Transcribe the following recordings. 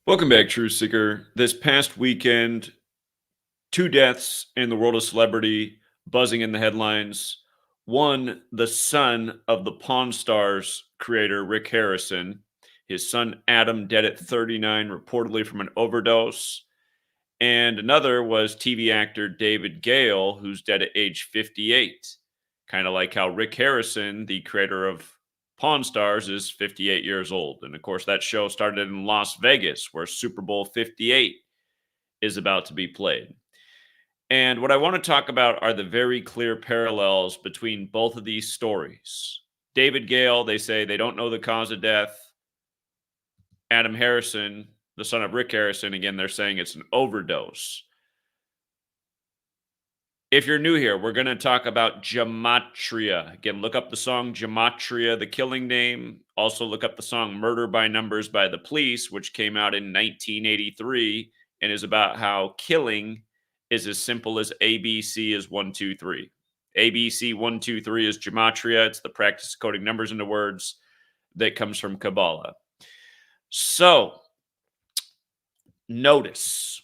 Welcome back, Truth Seeker. This past weekend, two deaths in the world of celebrity buzzing in the headlines. One, the son of the Pawn Stars creator, Rick Harrison. His son, Adam, dead at 39, reportedly from an overdose. And another was TV actor David Gale, who's dead at age 58. Kind of like how Rick Harrison, the creator of Pawn Stars, is 58 years old. And of course, that show started in Las Vegas, where Super Bowl 58 is about to be played. And what I want to talk about are the very clear parallels between both of these stories. David Gale, they say they don't know the cause of death. Adam Harrison, the son of Rick Harrison, again, they're saying it's an overdose. If you're new here, we're going to talk about Gematria. Again, look up the song Gematria, the killing name. Also, look up the song Murder by Numbers by the Police, which came out in 1983 and is about how killing is as simple as ABC is 1, 2, 3. ABC 1, 2, 3 is Gematria. It's the practice of coding numbers into words that comes from Kabbalah. So, notice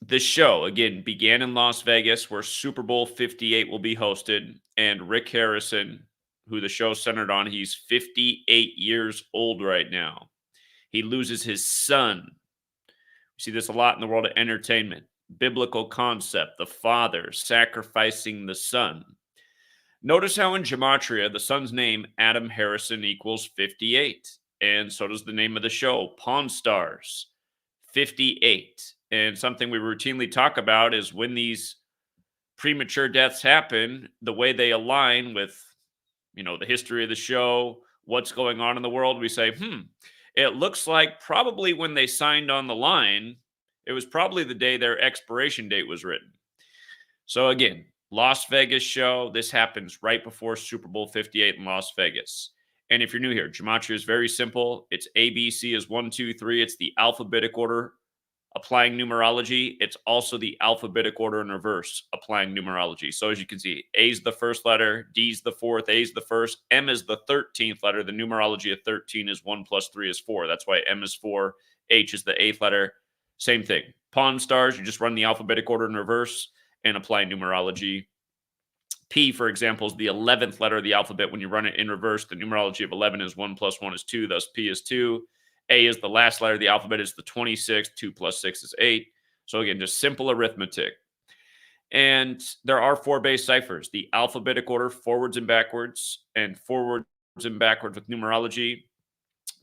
the show, again, began in Las Vegas, where Super Bowl 58 will be hosted. And Rick Harrison, who the show centered on, he's 58 years old right now. He loses his son. We see this a lot in the world of entertainment. Biblical concept, the father sacrificing the son. Notice how in Gematria, the son's name, Adam Harrison, equals 58. And so does the name of the show, Pawn Stars, 58. And something we routinely talk about is when these premature deaths happen, the way they align with, the history of the show, what's going on in the world, we say, it looks like probably when they signed on the line, it was probably the day their expiration date was written. So again, Las Vegas show, this happens right before Super Bowl 58 in Las Vegas. And if you're new here, Gematria is very simple. It's ABC is 1, 2, 3. It's the alphabetic order applying numerology. It's also the alphabetic order in reverse applying numerology. So as you can see, A is the first letter, D is the fourth, A is the first, M is the 13th letter. The numerology of 13 is 1 plus 3 is 4. That's why M is 4, H is the 8th letter. Same thing. Pawn Stars, you just run the alphabetic order in reverse and apply numerology. P, for example, is the 11th letter of the alphabet. When you run it in reverse, the numerology of 11 is 1 plus 1 is 2, thus P is 2. A is the last letter of the alphabet, is the 26th. 2 plus 6 is 8. So again, just simple arithmetic. And there are 4 base ciphers: the alphabetic order, forwards and backwards with numerology.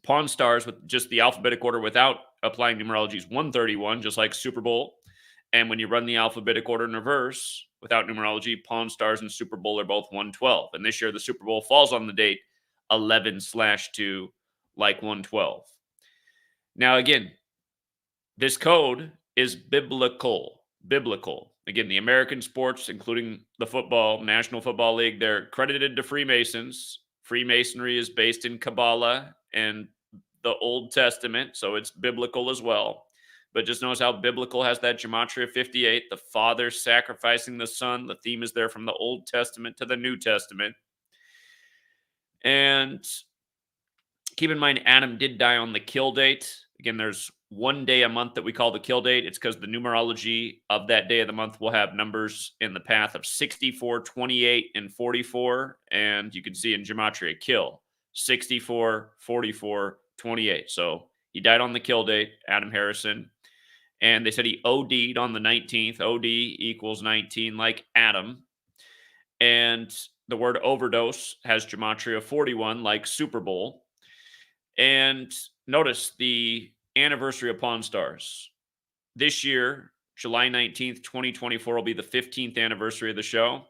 Pawn Stars with just the alphabetic order without applying numerology is 131, just like Super Bowl. And when you run the alphabetic order in reverse without numerology, Pawn Stars and Super Bowl are both 112. And this year, the Super Bowl falls on the date 11/2, like 112. Now, again, this code is biblical. Biblical. Again, the American sports, including the football, National Football League, they're credited to Freemasons. Freemasonry is based in Kabbalah and the Old Testament, so it's biblical as well. But just notice how biblical has that Gematria 58, the father sacrificing the son. The theme is there from the Old Testament to the New Testament. And keep in mind, Adam did die on the kill date. Again, there's one day a month that we call the kill date. It's because the numerology of that day of the month will have numbers in the path of 64, 28, and 44. And you can see in Gematria, kill, 64, 44, 28. So he died on the kill date, Adam Harrison. And they said he OD'd on the 19th. OD equals 19, like Adam. And the word overdose has Gematria 41, like Super Bowl. And notice the anniversary of Pawn Stars. This year, July 19th, 2024, will be the 15th anniversary of the show.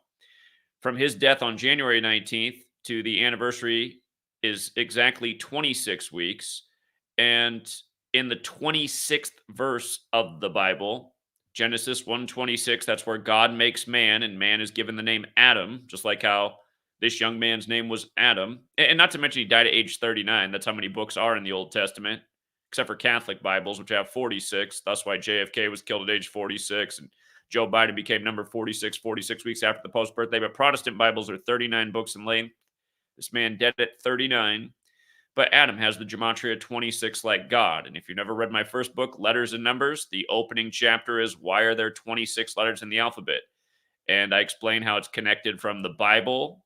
From his death on January 19th to the anniversary is exactly 26 weeks. And in the 26th verse of the Bible, Genesis 1:26, that's where God makes man, and man is given the name Adam, just like how this young man's name was Adam. And not to mention he died at age 39. That's how many books are in the Old Testament, except for Catholic Bibles, which have 46. That's why JFK was killed at age 46, and Joe Biden became number 46 weeks after the Pope's birthday. But Protestant Bibles are 39 books in length. This man dead at 39. But Adam has the Gematria 26 like God. And if you've never read my first book, Letters and Numbers, the opening chapter is why are there 26 letters in the alphabet? And I explain how it's connected from the Bible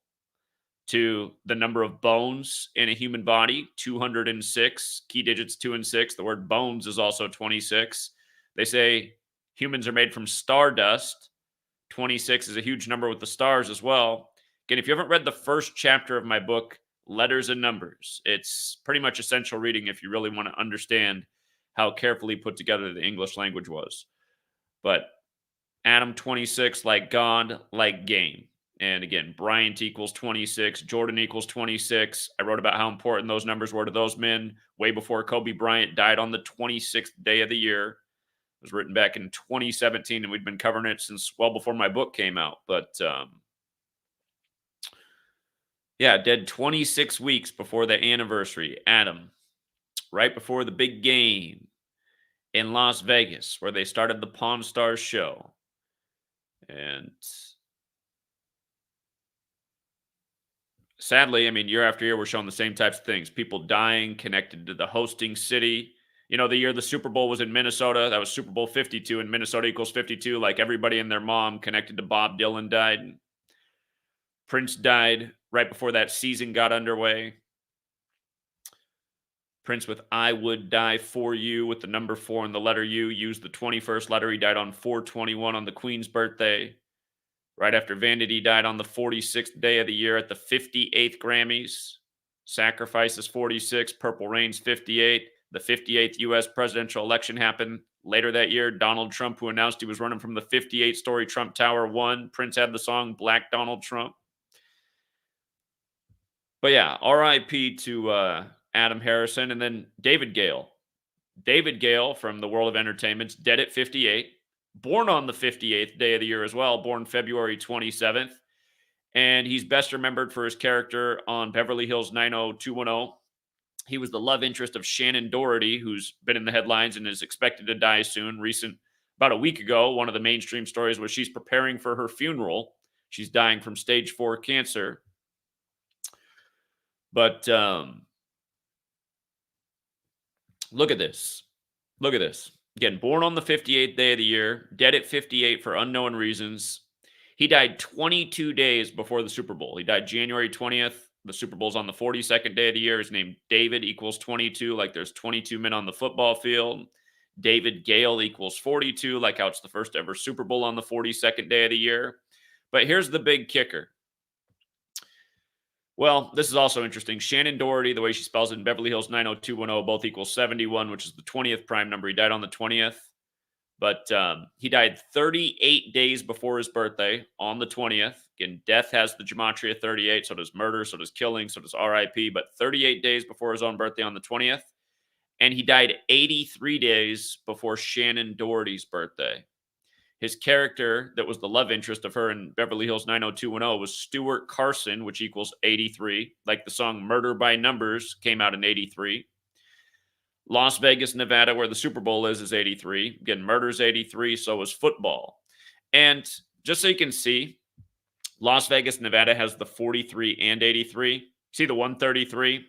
to the number of bones in a human body, 206, key digits 2 and 6. The word bones is also 26. They say humans are made from stardust. 26 is a huge number with the stars as well. Again, if you haven't read the first chapter of my book, Letters and Numbers, it's pretty much essential reading if you really want to understand how carefully put together the English language was. But Adam 26, like God, like game. And again, Bryant equals 26, Jordan equals 26. I wrote about how important those numbers were to those men way before Kobe Bryant died on the 26th day of the year. It was written back in 2017, and we'd been covering it since well before my book came out. But yeah, dead 26 weeks before the anniversary. Adam, right before the big game in Las Vegas, where they started the Pawn Stars show. And sadly, I mean, year after year, we're showing the same types of things. People dying connected to the hosting city. You know, the year the Super Bowl was in Minnesota, that was Super Bowl 52, and Minnesota equals 52. Like everybody and their mom connected to Bob Dylan died. Prince died right before that season got underway. Prince with I Would Die For You with the number 4 and the letter U used the 21st letter. He died on 4/21 on the Queen's birthday. Right after Vanity died on the 46th day of the year at the 58th Grammys. Sacrifices 46, Purple Rain's 58. The 58th U.S. presidential election happened later that year. Donald Trump, who announced he was running from the 58-story Trump Tower, won. Prince had the song Black Donald Trump. But yeah, R.I.P. to Adam Harrison. And then David Gale. David Gale from the world of entertainment's dead at 58. Born on the 58th day of the year as well, born February 27th. And he's best remembered for his character on Beverly Hills 90210. He was the love interest of Shannen Doherty, who's been in the headlines and is expected to die soon. About a week ago, one of the mainstream stories was she's preparing for her funeral. She's dying from stage 4 cancer. But look at this. Look at this. Again, born on the 58th day of the year, dead at 58 for unknown reasons. He died 22 days before the Super Bowl. He died January 20th. The Super Bowl's on the 42nd day of the year. His name David equals 22, like there's 22 men on the football field. David Gale equals 42, like how it's the first ever Super Bowl on the 42nd day of the year. But here's the big kicker. Well, this is also interesting. Shannen Doherty, the way she spells it in Beverly Hills 90210, both equals 71, which is the 20th prime number. He died on the 20th. But he died 38 days before his birthday on the 20th. Again, death has the Gematria 38, so does murder, so does killing, so does RIP. But 38 days before his own birthday on the 20th. And he died 83 days before Shannen Doherty's birthday. His character that was the love interest of her in Beverly Hills 90210 was Stuart Carson, which equals 83. Like the song Murder by Numbers came out in 83. Las Vegas, Nevada, where the Super Bowl is 83. Again, murder's 83, so is football. And just so you can see, Las Vegas, Nevada has the 43 and 83. See the 133?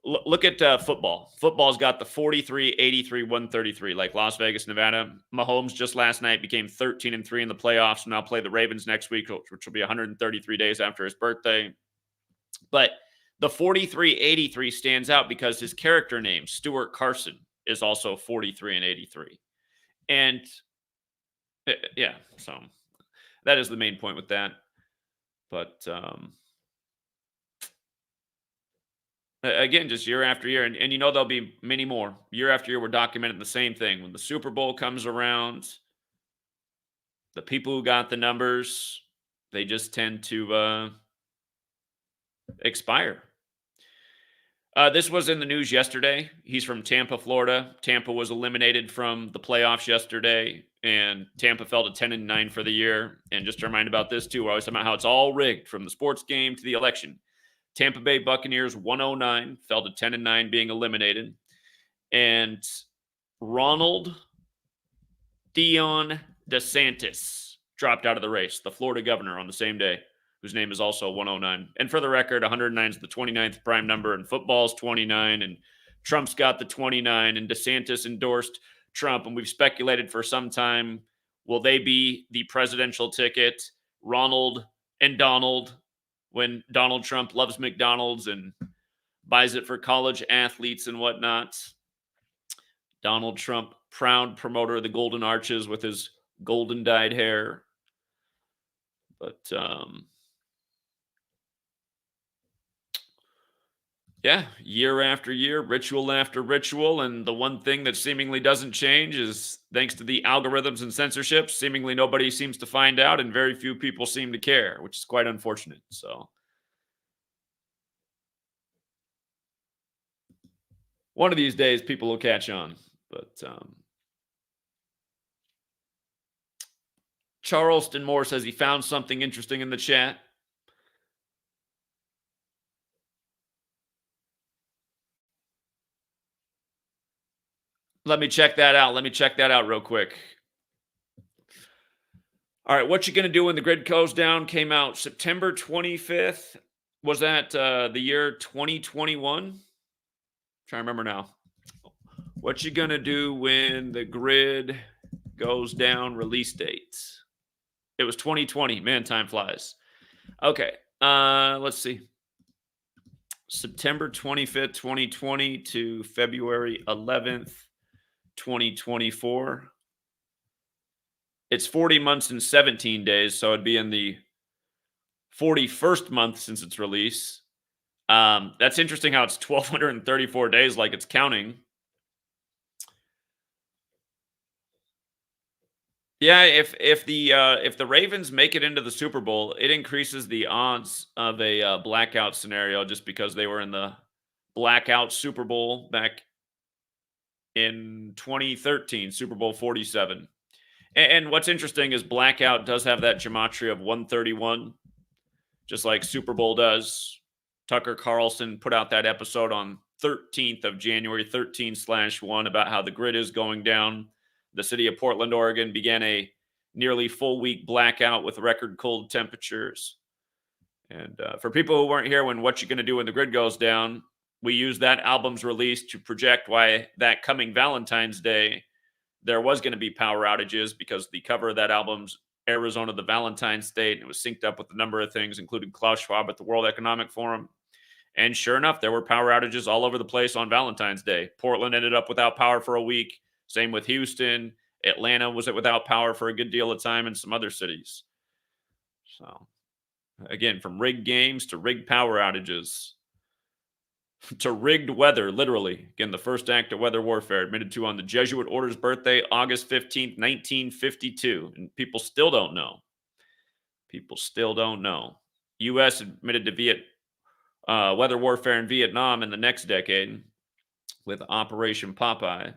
Look at football. Football's got the 43, 83, 133, like Las Vegas, Nevada. Mahomes just last night became 13-3 in the playoffs, and now play the Ravens next week, which will be 133 days after his birthday. But the 4383 stands out because his character name, Stuart Carson, is also 43 and 83. And yeah, so that is the main point with that. But again, just year after year. And you know, there'll be many more. Year after year, we're documenting the same thing. When the Super Bowl comes around, the people who got the numbers, they just tend to expire. This was in the news yesterday. He's from Tampa, Florida. Tampa was eliminated from the playoffs yesterday, and Tampa fell to 10-9 for the year. And just to remind about this too, we're always talking about how it's all rigged from the sports game to the election. Tampa Bay Buccaneers 109 fell to 10-9, being eliminated, and Ronald Dion DeSantis dropped out of the race, the Florida governor, on the same day. whose name is also 109. And for the record, 109 is the 29th prime number, and football's 29, and Trump's got the 29, and DeSantis endorsed Trump, and we've speculated for some time, will they be the presidential ticket, Ronald and Donald, when Donald Trump loves McDonald's and buys it for college athletes and whatnot? Donald Trump, proud promoter of the Golden Arches with his golden dyed hair. But yeah, year after year, ritual after ritual, and the one thing that seemingly doesn't change is thanks to the algorithms and censorship, seemingly nobody seems to find out and very few people seem to care, which is quite unfortunate. So one of these days people will catch on. But Charleston Moore says he found something interesting in the chat. Let me check that out. Let me check that out real quick. All right, what you gonna do when the grid goes down came out September 25th. Was that the year 2021? Trying to remember now. What you gonna do when the grid goes down? Release date. It was 2020. Man, time flies. Okay, let's see. September 25th, 2020 to February 11th, 2024. It's 40 months and 17 days, so it'd be in the 41st month since its release. That's interesting how it's 1,234 days, like it's counting. Yeah, if the Ravens make it into the Super Bowl, it increases the odds of a blackout scenario just because they were in the blackout Super Bowl back in 2013, Super Bowl 47. And what's interesting is blackout does have that gematria of 131, just like Super Bowl does. Tucker Carlson put out that episode on 13th of January, 13/1, about how the grid is going down. The city of Portland, Oregon began a nearly full week blackout with record cold temperatures. And for people who weren't here when What You Gonna Do When the Grid Goes Down, we used that album's release to project why that coming Valentine's Day, there was going to be power outages because the cover of that album's Arizona, the Valentine State, and it was synced up with a number of things, including Klaus Schwab at the World Economic Forum. And sure enough, there were power outages all over the place on Valentine's Day. Portland ended up without power for a week. Same with Houston. Atlanta was without power for a good deal of time, and some other cities. So, again, from rigged games to rigged power outages to rigged weather, literally. Again, the first act of weather warfare admitted to on the Jesuit order's birthday, August 15th, 1952. And people still don't know. People still don't know. U.S. admitted to weather warfare in Vietnam in the next decade with Operation Popeye.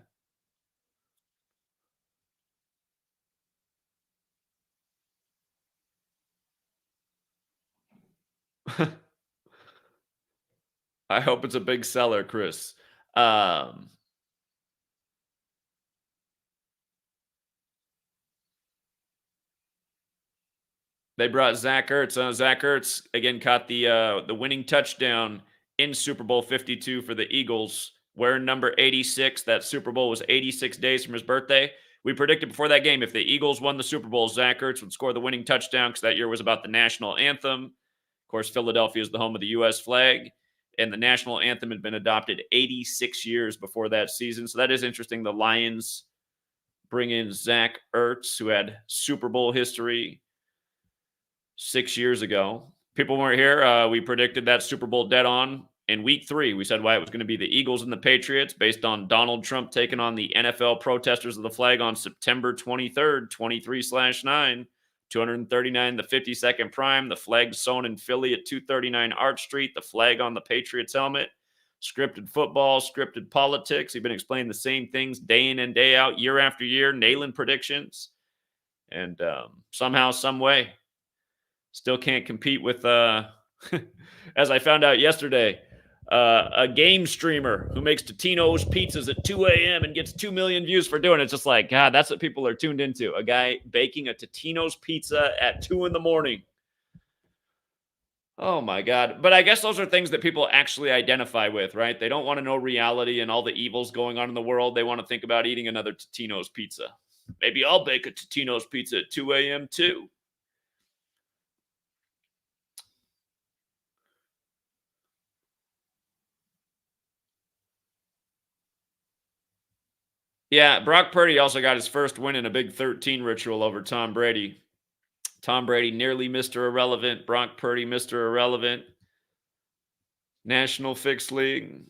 I hope it's a big seller, Chris. They brought Zach Ertz. Zach Ertz again caught the winning touchdown in Super Bowl 52 for the Eagles, wearing number 86. That Super Bowl was 86 days from his birthday. We predicted before that game if the Eagles won the Super Bowl, Zach Ertz would score the winning touchdown because that year was about the national anthem. Of course, Philadelphia is the home of the U.S. flag, and the national anthem had been adopted 86 years before that season. So that is interesting. The Lions bring in Zach Ertz, who had Super Bowl history 6 years ago. People weren't here. We predicted that Super Bowl dead on in week 3. We said why it was going to be the Eagles and the Patriots based on Donald Trump taking on the NFL protesters of the flag on September 23rd, 23/9, 239, the 52nd prime, the flag sewn in Philly at 239 Arch Street, the flag on the Patriots helmet, scripted football, scripted politics. He's been explaining the same things day in and day out, year after year, nailing predictions. And somehow, some way, still can't compete with, as I found out yesterday, a game streamer who makes Totino's pizzas at 2 a.m. and gets 2 million views for doing it. It's just like, God, that's what people are tuned into. A guy baking a Totino's pizza at 2 in the morning. Oh my god. But I guess those are things that people actually identify with, right? They don't wanna know reality and all the evils going on in the world. They wanna think about eating another Totino's pizza. Maybe I'll bake a Totino's pizza at 2 a.m. too. Yeah, Brock Purdy also got his first win in a Big 13 ritual over Tom Brady. Tom Brady nearly Mr. Irrelevant. Brock Purdy Mr. Irrelevant. National Fixed League.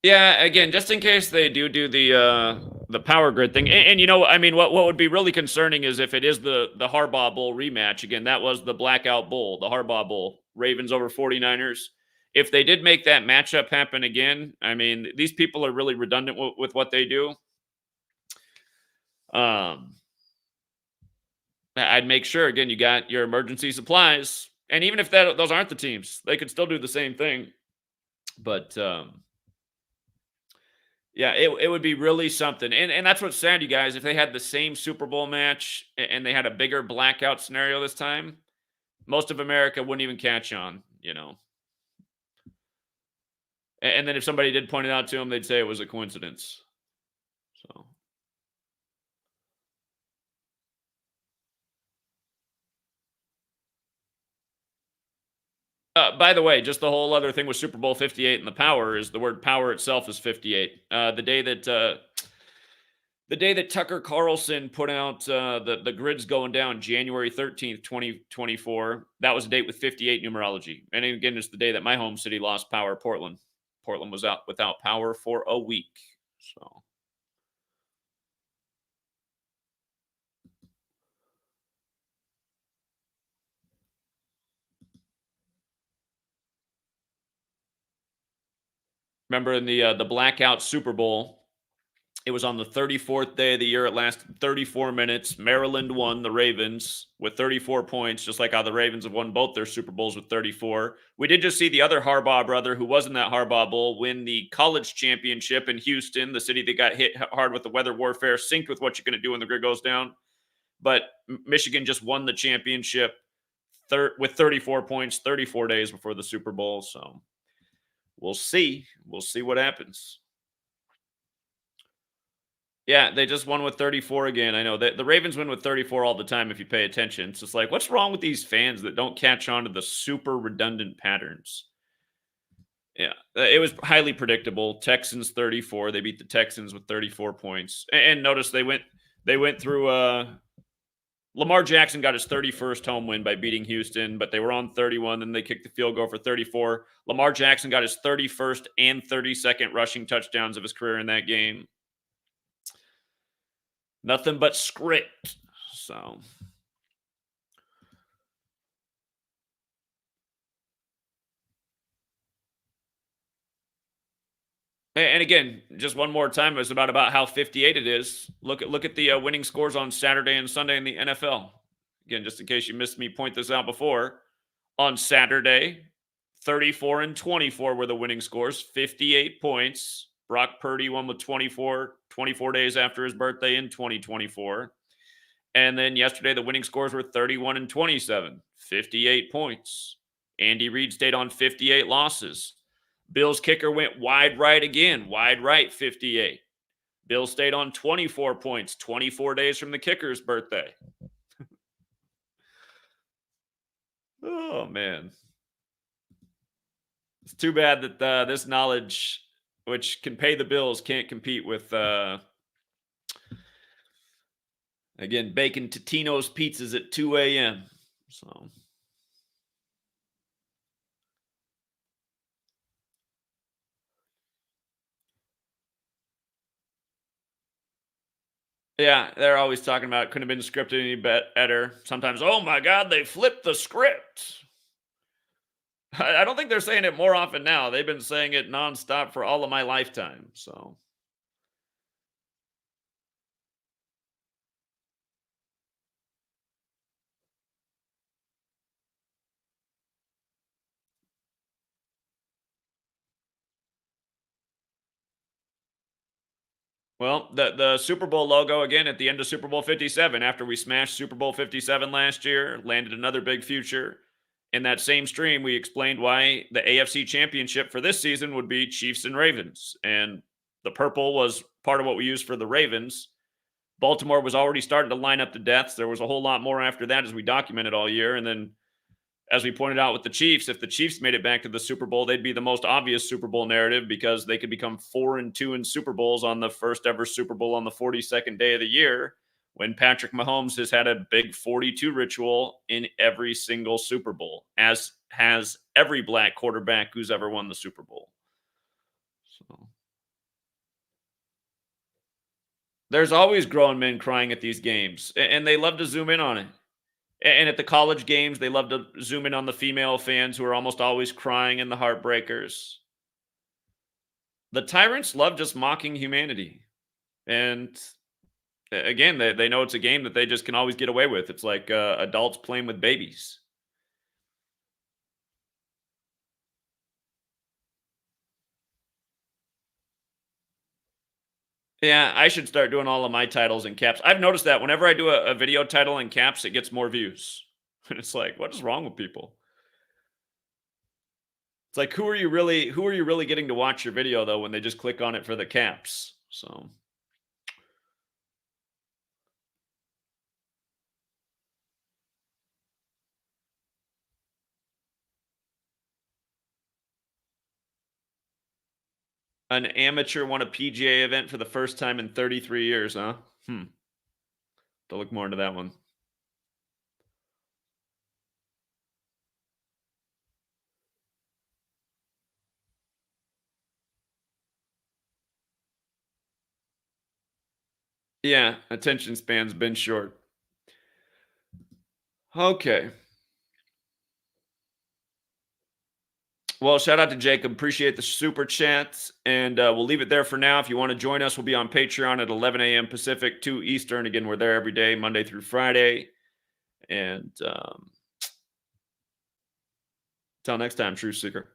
Yeah, again, just in case they do the power grid thing, and I mean, what would be really concerning is if it is the Harbaugh Bowl rematch. Again, that was the blackout bowl, the Harbaugh Bowl, Ravens over 49ers. If they did make that matchup happen again, I mean, these people are really redundant with what they do. Um, I'd make sure again you got your emergency supplies, and even if those aren't the teams, they could still do the same thing. But yeah, it would be really something, and that's what's sad, you guys. If they had the same Super Bowl match and they had a bigger blackout scenario this time, most of America wouldn't even catch on. And then if somebody did point it out to them, they'd say it was a coincidence. So, by the way, just the whole other thing with Super Bowl 58 and the power is the word power itself is 58. The day that Tucker Carlson put out the grids going down January 13th, 2024, that was a date with 58 numerology. And again, it's the day that my home city lost power, Portland. Portland was out without power for a week. So remember in the blackout Super Bowl, it was on the 34th day of the year. It lasted 34 minutes. Maryland won, the Ravens, with 34 points, just like how the Ravens have won both their Super Bowls with 34. We did just see the other Harbaugh brother, who was in that Harbaugh Bowl, win the college championship in Houston, the city that got hit hard with the weather warfare, synced with what you're going to do when the grid goes down. But Michigan just won the championship with 34 points 34 days before the Super Bowl. So we'll see. We'll see what happens. Yeah, they just won with 34 again. I know that the Ravens win with 34 all the time if you pay attention. It's just like, what's wrong with these fans that don't catch on to the super redundant patterns? Yeah, it was highly predictable. Texans 34. They beat the Texans with 34 points. And notice they went through Lamar Jackson got his 31st home win by beating Houston, but they were on 31. Then they kicked the field goal for 34. Lamar Jackson got his 31st and 32nd rushing touchdowns of his career in that game. Nothing but script. So, and again, just one more time, it's about how 58 it is. Look at the winning scores on Saturday and Sunday in the NFL. Again, just in case you missed me point this out before, on Saturday, 34 and 24 were the winning scores, 58 points. Brock Purdy won with 24 days after his birthday in 2024. And then yesterday, the winning scores were 31 and 27, 58 points. Andy Reid stayed on 58 losses. Bill's kicker went wide right again, wide right, 58. Bill stayed on 24 points, 24 days from the kicker's birthday. Oh, man. It's too bad that this knowledge, which can pay the bills, can't compete with, again, baking Totino's pizzas at 2 a.m. So, yeah, they're always talking about it couldn't have been scripted any better. Sometimes, oh my God, they flipped the script. I don't think they're saying it more often now. They've been saying it nonstop for all of my lifetime. So, Well, the Super Bowl logo again at the end of Super Bowl 57 after we smashed Super Bowl 57 last year, landed another big future. In that same stream, we explained why the AFC Championship for this season would be Chiefs and Ravens. And the purple was part of what we used for the Ravens. Baltimore was already starting to line up the deaths. There was a whole lot more after that as we documented all year. And then, as we pointed out with the Chiefs, if the Chiefs made it back to the Super Bowl, they'd be the most obvious Super Bowl narrative because they could become 4-2 in Super Bowls on the first ever Super Bowl on the 42nd day of the year when Patrick Mahomes has had a big 42 ritual in every single Super Bowl, as has every black quarterback who's ever won the Super Bowl. So there's always grown men crying at these games, and they love to zoom in on it. And at the college games, they love to zoom in on the female fans who are almost always crying and the heartbreakers. The tyrants love just mocking humanity. And again, they know it's a game that they just can always get away with. It's like adults playing with babies. Yeah, I should start doing all of my titles in caps. I've noticed that whenever I do a video title in caps, it gets more views. And it's like, what is wrong with people? It's like, who are you really getting to watch your video though when they just click on it for the caps? So an amateur won a PGA event for the first time in 33 years, huh? Hmm. To look more into that one. Yeah, attention span's been short. Okay. Well, shout out to Jacob. Appreciate the super chats. And we'll leave it there for now. If you want to join us, we'll be on Patreon at 11 a.m. Pacific, 2 Eastern. Again, we're there every day, Monday through Friday. And till next time, Truth Seeker.